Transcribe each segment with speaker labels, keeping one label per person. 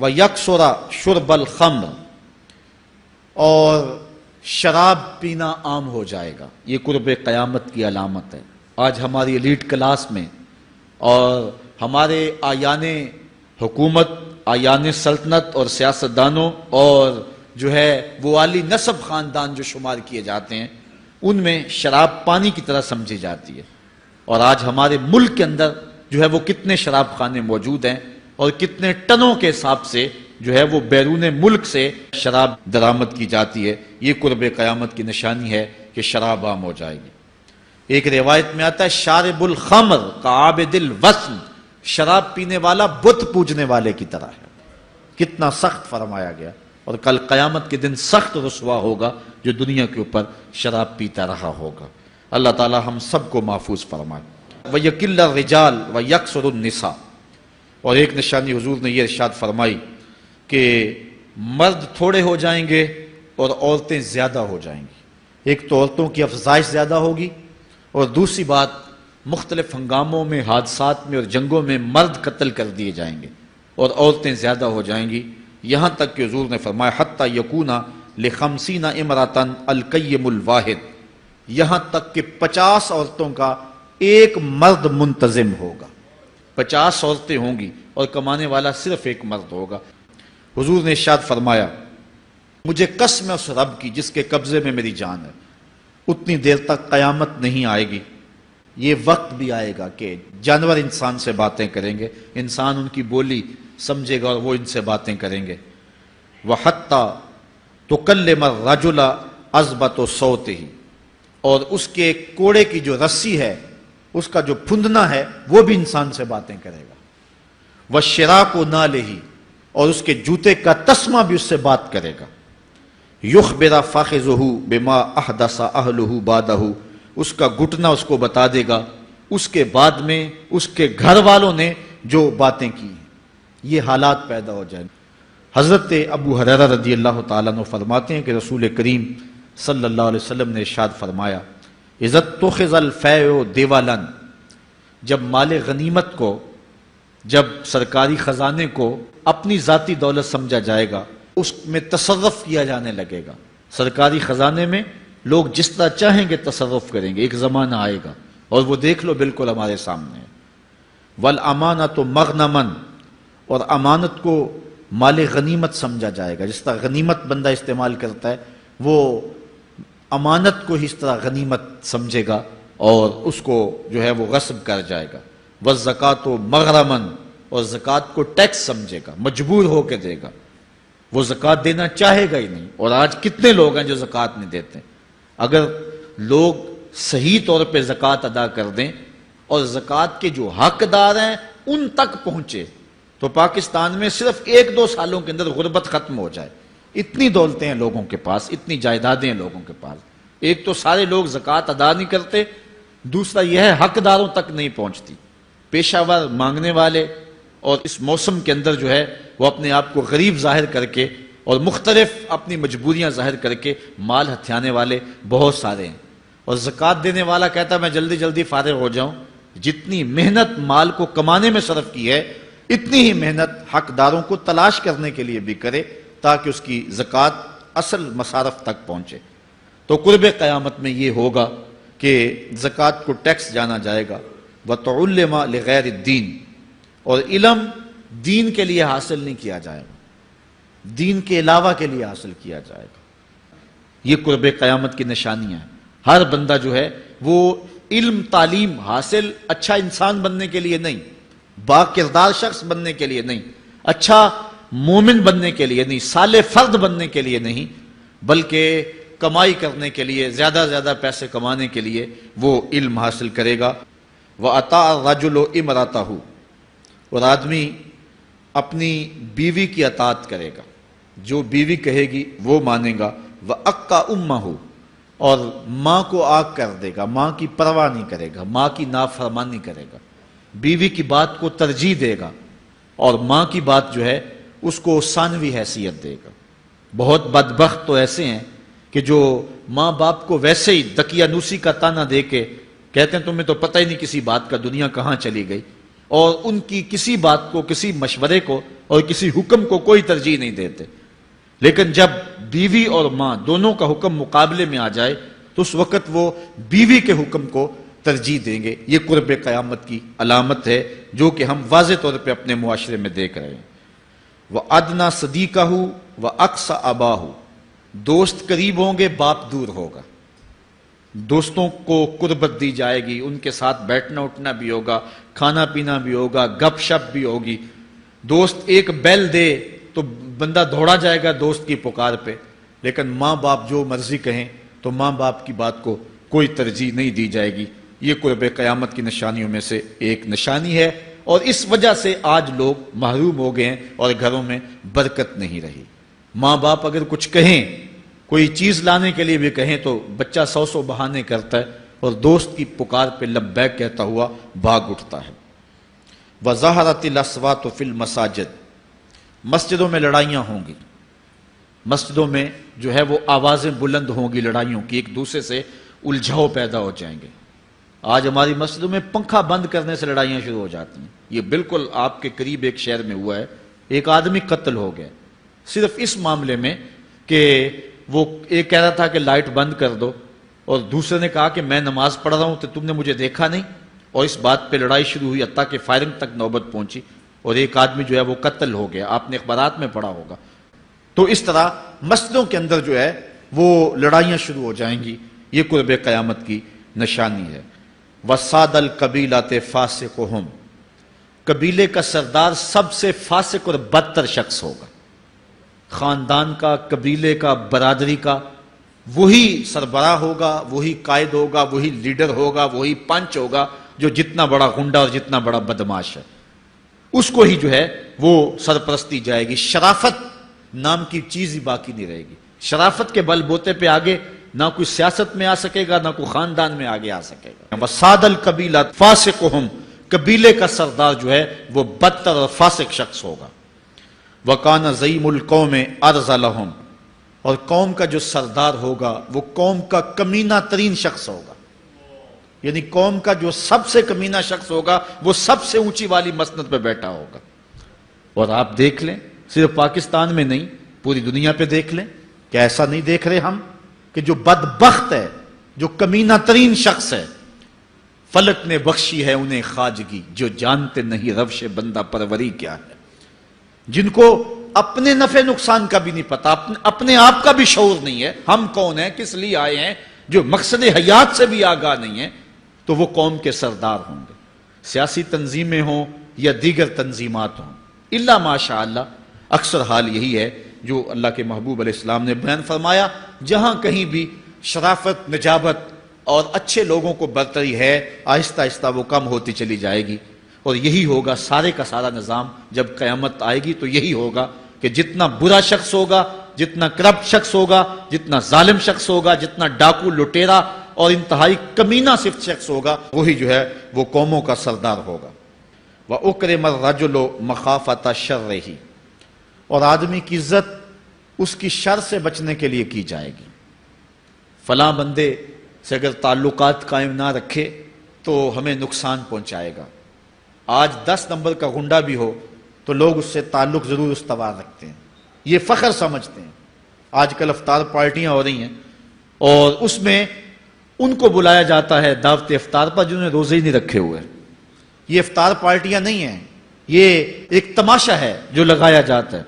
Speaker 1: وَيَكْثُرَ شُرْبَ الْخَمْرِ، اور شراب پینا عام ہو جائے گا۔ یہ قرب قیامت کی علامت ہے۔ آج ہماری ایلیٹ کلاس میں اور ہمارے آیان حکومت، آیان سلطنت اور سیاستدانوں اور جو ہے وہ عالی نسب خاندان جو شمار کیے جاتے ہیں، ان میں شراب پانی کی طرح سمجھی جاتی ہے۔ اور آج ہمارے ملک کے اندر جو ہے وہ کتنے شراب خانے موجود ہیں اور کتنے ٹنوں کے حساب سے جو ہے وہ بیرون ملک سے شراب درآمد کی جاتی ہے۔ یہ قرب قیامت کی نشانی ہے کہ شراب عام ہو جائے گی۔ ایک روایت میں آتا ہے شارب الخمر کعابد الوثن، شراب پینے والا بت پوجنے والے کی طرح ہے۔ کتنا سخت فرمایا گیا، اور کل قیامت کے دن سخت رسوا ہوگا جو دنیا کے اوپر شراب پیتا رہا ہوگا۔ اللہ تعالی ہم سب کو محفوظ فرمائے۔ وَيَقِلَّ الرِّجَالُ وَيَكْثُرُ النِّسَاءُ، اور ایک نشانی حضور نے یہ ارشاد فرمائی کہ مرد تھوڑے ہو جائیں گے اور عورتیں زیادہ ہو جائیں گی۔ ایک تو عورتوں کی افزائش زیادہ ہوگی، اور دوسری بات مختلف ہنگاموں میں، حادثات میں اور جنگوں میں مرد قتل کر دیے جائیں گے اور عورتیں زیادہ ہو جائیں گی، یہاں تک کہ حضور نے فرمایا حتی یکون لخمسین امراتن القیم الواحد، یہاں تک کہ 50 عورتوں کا ایک مرد منتظم ہوگا۔ 50 عورتیں ہوں گی اور کمانے والا صرف ایک مرد ہوگا۔ حضور نے ارشاد فرمایا مجھے قسم ہے اس رب کی جس کے قبضے میں میری جان ہے، اتنی دیر تک قیامت نہیں آئے گی، یہ وقت بھی آئے گا کہ جانور انسان سے باتیں کریں گے، انسان ان کی بولی سمجھے گا اور وہ ان سے باتیں کریں گے۔ وَحَتَّى تُكَلِّمَ الرَّجُلَ عَذْبَةُ صَوْتِهِ، اور اس کے کوڑے کی جو رسی ہے، اس کا جو پھندنا ہے، وہ بھی انسان سے باتیں کرے گا۔ وَالشِّرَاكُ نَالِهِ، اور اس کے جوتے کا تسمہ بھی اس سے بات کرے گا۔ يُخْبِرَ فَخِذُهُ بِمَا أَحْدَثَ أَهْلُهُ بَعْدَهُ، اس کا گھٹنا اس کو بتا دے گا اس کے بعد میں اس کے گھر والوں نے جو باتیں کی ہیں۔ یہ حالات پیدا ہو جائیں۔ حضرت ابو ہریرہ رضی اللہ تعالیٰ عنہ فرماتے ہیں کہ رسول کریم صلی اللہ علیہ وسلم نے ارشاد فرمایا اذا اتخذ الفیء دیوالا، جب مال غنیمت کو، جب سرکاری خزانے کو اپنی ذاتی دولت سمجھا جائے گا، اس میں تصرف کیا جانے لگے گا۔ سرکاری خزانے میں لوگ جس طرح چاہیں گے تصرف کریں گے، ایک زمانہ آئے گا اور وہ دیکھ لو بالکل ہمارے سامنے ہے۔ والامانۃ مغنما، اور امانت کو مال غنیمت سمجھا جائے گا۔ جس طرح غنیمت بندہ استعمال کرتا ہے، وہ امانت کو اس طرح غنیمت سمجھے گا اور اس کو جو ہے وہ غصب کر جائے گا۔ والزکوٰۃ مغرما، اور زکوٰۃ کو ٹیکس سمجھے گا، مجبور ہو کے دے گا، وہ زکوٰۃ دینا چاہے گا ہی نہیں۔ اور آج کتنے لوگ ہیں جو زکوٰۃ نہیں دیتے؟ اگر لوگ صحیح طور پہ زکوٰۃ ادا کر دیں اور زکوٰۃ کے جو حقدار ہیں ان تک پہنچے تو پاکستان میں صرف 1-2 سالوں کے اندر غربت ختم ہو جائے۔ اتنی دولتیں ہیں لوگوں کے پاس، اتنی جائیدادیں ہیں لوگوں کے پاس۔ ایک تو سارے لوگ زکوٰۃ ادا نہیں کرتے، دوسرا یہ ہے حقداروں تک نہیں پہنچتی۔ پیشہ ور مانگنے والے اور اس موسم کے اندر جو ہے وہ اپنے آپ کو غریب ظاہر کر کے اور مختلف اپنی مجبوریاں ظاہر کر کے مال ہتھیانے والے بہت سارے ہیں، اور زکوٰۃ دینے والا کہتا ہے میں جلدی جلدی فارغ ہو جاؤں۔ جتنی محنت مال کو کمانے میں صرف کی ہے، اتنی ہی محنت حقداروں کو تلاش کرنے کے لیے بھی کرے تاکہ اس کی زکوٰۃ اصل مصارف تک پہنچے۔ تو قرب قیامت میں یہ ہوگا کہ زکوٰۃ کو ٹیکس جانا جائے گا۔ وَتُعَلَّمَ لِغَيْرِ الدِّينِ، اور علم دین کے لیے حاصل نہیں کیا جائے گا، دین کے علاوہ کے لیے حاصل کیا جائے گا۔ یہ قرب قیامت کی نشانیاں ہیں۔ ہر بندہ جو ہے وہ علم تعلیم حاصل اچھا انسان بننے کے لیے نہیں، با کردار شخص بننے کے لیے نہیں، اچھا مومن بننے کے لیے نہیں، صالح فرد بننے کے لیے نہیں، بلکہ کمائی کرنے کے لیے، زیادہ زیادہ پیسے کمانے کے لیے وہ علم حاصل کرے گا۔ وَأَطَاعَ الرَّجُلُ امْرَأَتَهُ، اور آدمی اپنی بیوی کی اطاعت کرے گا، جو بیوی کہے گی وہ مانے گا۔ وَأَقَّى أُمَّهُ، اور ماں کو آگ کر دے گا، ماں کی پرواہ نہیں کرے گا، ماں کی نافرمانی کرے گا، بیوی کی بات کو ترجیح دے گا، اور ماں کی بات جو ہے اس کو ثانوی حیثیت دے گا۔ بہت بدبخت تو ایسے ہیں کہ جو ماں باپ کو ویسے ہی دقیانوسی کا تانا دے کے کہتے ہیں تمہیں تو پتہ ہی نہیں کسی بات کا، دنیا کہاں چلی گئی، اور ان کی کسی بات کو، کسی مشورے کو اور کسی حکم کو کوئی ترجیح نہیں دیتے، لیکن جب بیوی اور ماں دونوں کا حکم مقابلے میں آ جائے تو اس وقت وہ بیوی کے حکم کو ترجیح دیں گے۔ یہ قرب قیامت کی علامت ہے جو کہ ہم واضح طور پہ اپنے معاشرے میں دیکھ رہے ہیں۔ وَأَدْنَا صَدِيقَهُ وَأَقْصَى أَبَاهُ، دوست قریب ہوں گے، باپ دور ہوگا۔ دوستوں کو قربت دی جائے گی، ان کے ساتھ بیٹھنا اٹھنا بھی ہوگا، کھانا پینا بھی ہوگا، گپ شپ بھی ہوگی۔ دوست ایک بیل دے تو بندہ دوڑا جائے گا دوست کی پکار پہ، لیکن ماں باپ جو مرضی کہیں تو ماں باپ کی بات کو کوئی ترجیح نہیں دی جائے گی۔ یہ قرب قیامت کی نشانیوں میں سے ایک نشانی ہے، اور اس وجہ سے آج لوگ محروم ہو گئے ہیں اور گھروں میں برکت نہیں رہی۔ ماں باپ اگر کچھ کہیں، کوئی چیز لانے کے لیے بھی کہیں تو بچہ سو بہانے کرتا ہے اور دوست کی پکار پہ لبیک کہتا ہوا بھاگ اٹھتا ہے۔ وَظَهَرَتِ الْأَصْوَاتُ فِي الْمَسَاجِدِ، مسجدوں میں لڑائیاں ہوں گی، مسجدوں میں جو ہے وہ آوازیں بلند ہوں گی لڑائیوں کی، ایک دوسرے سے الجھاؤ پیدا ہو جائیں گے۔ آج ہماری مسجدوں میں پنکھا بند کرنے سے لڑائیاں شروع ہو جاتی ہیں۔ یہ بالکل آپ کے قریب ایک شہر میں ہوا ہے، ایک آدمی قتل ہو گیا صرف اس معاملے میں کہ وہ ایک کہہ رہا تھا کہ لائٹ بند کر دو، اور دوسرے نے کہا کہ میں نماز پڑھ رہا ہوں تو تم نے مجھے دیکھا نہیں، اور اس بات پہ لڑائی شروع ہوئی، حتیٰ کہ فائرنگ تک نوبت پہنچی، اور ایک آدمی جو ہے وہ قتل ہو گیا۔ آپ نے اخبارات میں پڑھا ہوگا۔ تو اس طرح مسجدوں کے اندر جو ہے وہ لڑائیاں شروع ہو جائیں گی۔ یہ قرب قیامت کی نشانی ہے۔ وَسَادَ الْقَبِيلَةِ فَاسِقُهُمْ، قبیلے کا سردار سب سے فاسق اور بدتر شخص ہوگا۔ خاندان کا، قبیلے کا، برادری کا وہی سربراہ ہوگا، وہی قائد ہوگا، وہی لیڈر ہوگا، وہی پنچ ہوگا جو جتنا بڑا غنڈہ اور جتنا بڑا بدماش ہے اس کو ہی جو ہے وہ سرپرستی جائے گی۔ شرافت نام کی چیز ہی باقی نہیں رہے گی۔ شرافت کے بل بوتے پہ آگے نہ کوئی سیاست میں آ سکے گا، نہ کوئی خاندان میں آگے آ سکے گا۔ وَسَادَ الْقَبِيلَةِ فَاسِقُهُمْ، قبیلے کا سردار جو ہے وہ بدتر اور فاسق شخص ہوگا۔ وَكَانَ زَعِيمُ الْقَوْمِ أَرْذَلَهُمْ، اور قوم کا جو سردار ہوگا وہ قوم کا کمینہ ترین شخص ہوگا، یعنی قوم کا جو سب سے کمینہ شخص ہوگا وہ سب سے اونچی والی مسند پہ بیٹھا ہوگا۔ اور آپ دیکھ لیں، صرف پاکستان میں نہیں پوری دنیا پہ دیکھ لیں، کہ ایسا نہیں دیکھ رہے ہم کہ جو بدبخت ہے، جو کمینہ ترین شخص ہے، فلک نے بخشی ہے انہیں خواجگی، جو جانتے نہیں روش بندہ پروری کیا ہے، جن کو اپنے نفع نقصان کا بھی نہیں پتا، اپنے آپ کا بھی شعور نہیں ہے، ہم کون ہیں، کس لیے آئے ہیں، جو مقصد حیات سے بھی آگاہ نہیں ہے، تو وہ قوم کے سردار ہوں گے۔ سیاسی تنظیمیں ہوں یا دیگر تنظیمات ہوں، الا ماشاء اللہ اکثر حال یہی ہے جو اللہ کے محبوب علیہ السلام نے بیان فرمایا، جہاں کہیں بھی شرافت، نجابت اور اچھے لوگوں کو برتری ہے، آہستہ آہستہ وہ کم ہوتی چلی جائے گی، اور یہی ہوگا سارے کا سارا نظام جب قیامت آئے گی تو یہی ہوگا کہ جتنا برا شخص ہوگا، جتنا کرپٹ شخص ہوگا، جتنا ظالم شخص ہوگا، جتنا ڈاکو لٹیرا اور انتہائی کمینہ صفت شخص ہوگا، وہی جو ہے وہ قوموں کا سردار ہوگا۔ وَأُكْرِمَ الرَّجُلُ مَخَافَةَ شَرِّهِ، اور آدمی کی عزت اس کی شر سے بچنے کے لیے کی جائے گی۔ فلاں بندے سے اگر تعلقات قائم نہ رکھے تو ہمیں نقصان پہنچائے گا۔ آج 10 نمبر کا غنڈہ بھی ہو تو لوگ اس سے تعلق ضرور استوار رکھتے ہیں، یہ فخر سمجھتے ہیں۔ آج کل افطار پارٹیاں ہو رہی ہیں اور اس میں ان کو بلایا جاتا ہے دعوت افطار پر جنہوں نے روزے ہی نہیں رکھے ہوئے۔ یہ افطار پارٹیاں نہیں ہیں، یہ ایک تماشا ہے جو لگایا جاتا ہے۔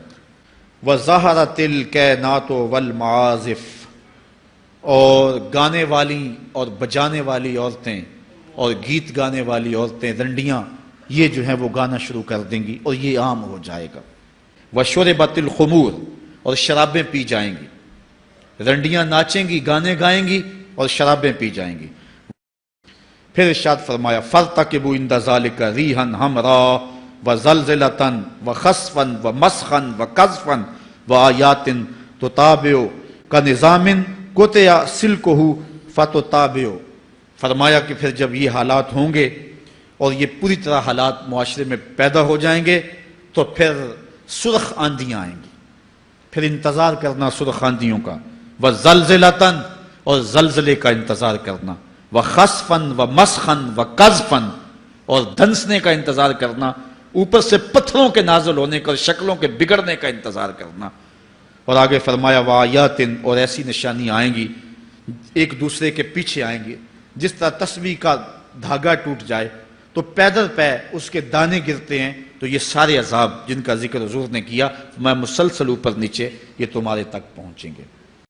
Speaker 1: وَظَهَرَتِ الْكَيْنَاتُ وَالْمَعَازِفُ، اور گانے والی اور بجانے والی عورتیں اور گیت گانے والی عورتیں، رنڈیاں، یہ جو ہیں وہ گانا شروع کر دیں گی اور یہ عام ہو جائے گا۔ وَشُرِبَتِ الْخُمُورُ، اور شرابیں پی جائیں گی، رنڈیاں ناچیں گی، گانے گائیں گی اور شرابیں پی جائیں گی۔ پھر ارشاد فرمایا فَارْتَقِبُوا عِنْدَ ذَلِكَ رِيحًا حَمْرَاءَ وَزَلْزَلَةً وَخَسْفًا وَمَسْخًا وَقَذْفًا وَآيَاتٍ تُتَابِعُ كَنِظَامٍ قُطِعَ سِلْكُهُ فَتُتَابِعُ، فرمایا کہ پھر جب یہ حالات ہوں گے اور یہ پوری طرح حالات معاشرے میں پیدا ہو جائیں گے تو پھر سرخ آندیاں آئیں گی، پھر انتظار کرنا سرخ آندیوں کا، وَزَلْزَلَةً، اور زلزلے کا انتظار کرنا، وَخَسْفًا وَمَسْخًا وَقَذْفًا، اور دھنسنے کا انتظار کرنا، اوپر سے پتھروں کے نازل ہونے کا اور شکلوں کے بگڑنے کا انتظار کرنا۔ اور آگے فرمایا وآیاتن، اور ایسی نشانی آئیں گی ایک دوسرے کے پیچھے آئیں گے، جس طرح تسبیح کا دھاگا ٹوٹ جائے تو پیدل پہ اس کے دانے گرتے ہیں، تو یہ سارے عذاب جن کا ذکر حضور نے کیا میں مسلسل اوپر نیچے یہ تمہارے تک پہنچیں گے۔